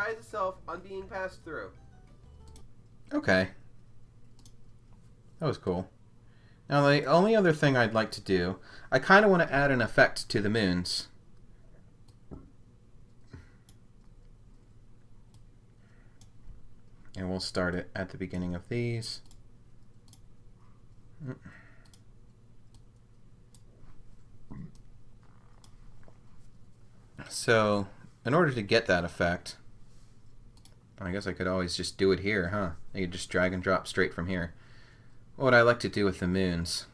prides itself on being passed through. Okay. That was cool. Now, the only other thing I'd like to do, I kind of want to add an effect to the moons. And we'll start it at the beginning of these. So, in order to get that effect, I guess I could always just do it here, huh? I could just drag and drop straight from here. What would I like to do with the moons?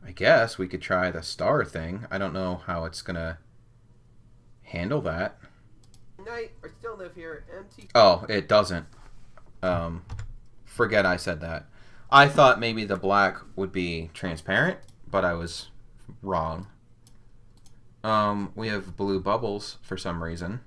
I guess we could try the star thing. I don't know how it's gonna handle that. Night or still live here, empty. Oh, it doesn't. Forget I said that. I thought maybe the black would be transparent, but I was wrong. We have blue bubbles for some reason.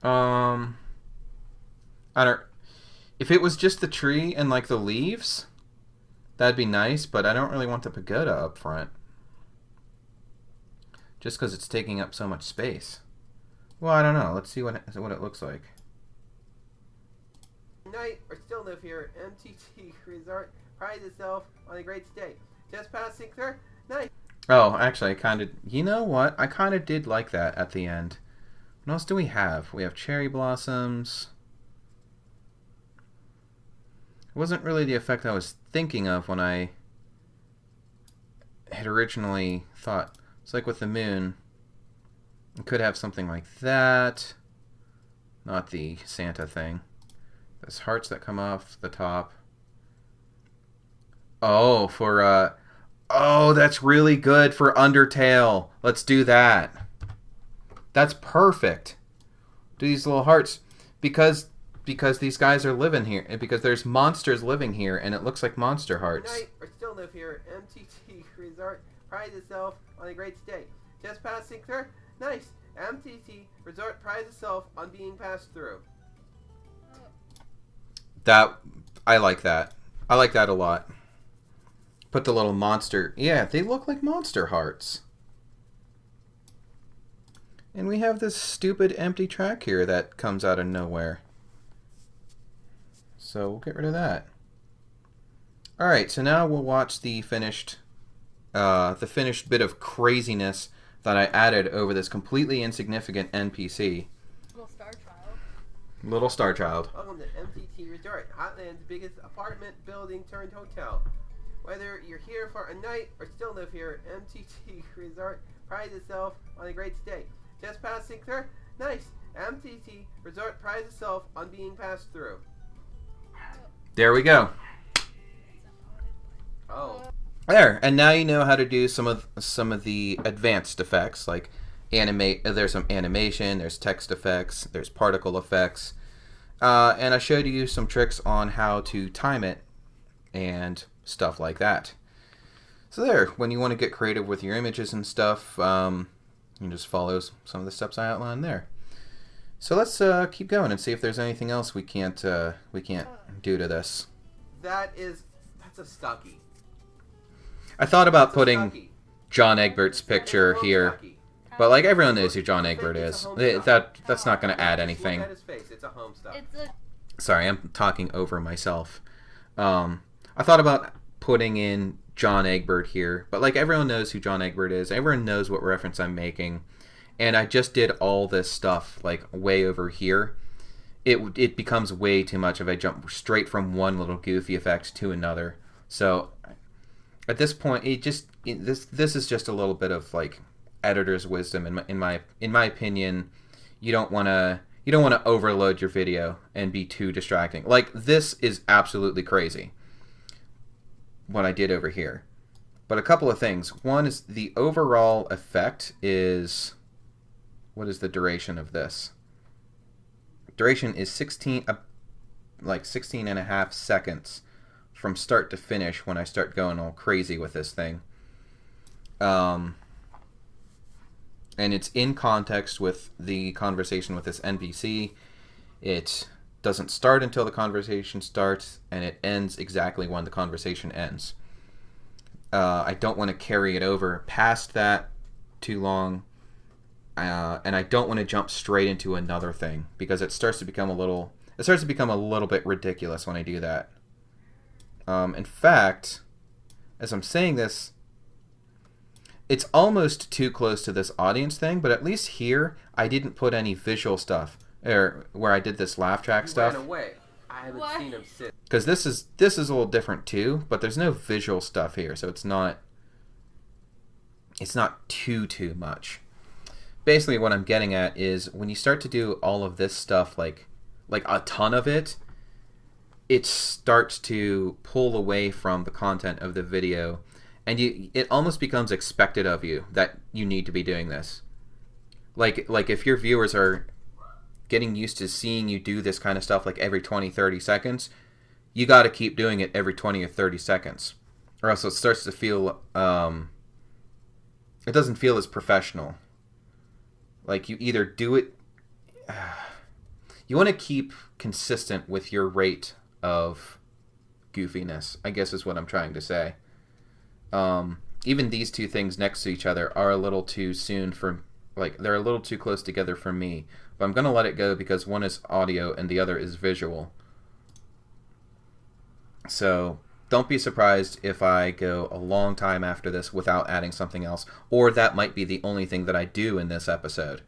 I don't. If it was just the tree and like the leaves, that'd be nice, but I don't really want the pagoda up front. Just because it's taking up so much space. Well, I don't know. Let's see what it looks like. Night or still live here, MTT Resort prides itself on a great stay. Just passing through. Night. Oh, actually, I kind of... You know what? I kind of did like that at the end. What else do we have? We have cherry blossoms. It wasn't really the effect I was thinking of when I had originally thought. It's like with the moon. It could have something like that. Not the Santa thing. There's hearts that come off the top. Oh, for, oh, that's really good for Undertale. Let's do that. That's perfect. Do these little hearts. Because these guys are living here. And because there's monsters living here, and it looks like monster hearts. Night or still live here, MTT Resort prides itself on a great stay. Just passing through. Nice. MTT Resort prides itself on being passed through. I like that. I like that a lot. Put the little monster. Yeah, they look like monster hearts. And we have this stupid empty track here that comes out of nowhere. So we'll get rid of that. Alright, so now we'll watch the finished bit of craziness that I added over this completely insignificant NPC. Little Star Child. Welcome to MTT Resort, Hotland's biggest apartment building turned hotel. Whether you're here for a night or still live here, MTT Resort prides itself on a great stay. Just passing through? Nice. MTT Resort prides itself on being passed through. There we go. Oh. There, and now you know how to do some of the advanced effects, like there's some animation, there's text effects, there's particle effects, and I showed you some tricks on how to time it and stuff like that. So there, when you want to get creative with your images and stuff, you just follow some of the steps I outlined there. So let's keep going and see if there's anything else we can't do to this. That's a Stucky. I thought about putting John Egbert's picture here, but like everyone knows who John Egbert is. That's not going to add anything. Sorry, I'm talking over myself. I thought about putting in John Egbert here, but like everyone knows who John Egbert is. Everyone knows what reference I'm making, and I just did all this stuff like way over here. It becomes way too much if I jump straight from one little goofy effect to another. So at this point, this is just a little bit of like editor's wisdom. In my opinion, you don't want to overload your video and be too distracting. Like this is absolutely crazy what I did over here. But a couple of things. One is the overall effect is, what is the duration of this? Duration is 16 and a half seconds from start to finish when I start going all crazy with this thing. And it's in context with the conversation with this NPC. It doesn't start until the conversation starts, and it ends exactly when the conversation ends. I don't want to carry it over past that too long, and I don't want to jump straight into another thing because it starts to become a little bit ridiculous when I do that. In fact, as I'm saying this, it's almost too close to this audience thing, but at least here I didn't put any visual stuff, or where I did this laugh track stuff. Ran away. I haven't seen him since. Because this is a little different too, but there's no visual stuff here, so it's not too much. Basically, what I'm getting at is when you start to do all of this stuff, like a ton of it, it starts to pull away from the content of the video, and it almost becomes expected of you that you need to be doing this. Like if your viewers are getting used to seeing you do this kind of stuff like every 20-30 seconds, you got to keep doing it every 20 or 30 seconds, or else it starts to feel it doesn't feel as professional. Like you either do it, you want to keep consistent with your rate of goofiness, I guess is what I'm trying to say. Even these two things next to each other are a little too soon for, they're a little too close together for me. But I'm going to let it go because one is audio and the other is visual. So don't be surprised if I go a long time after this without adding something else, or that might be the only thing that I do in this episode.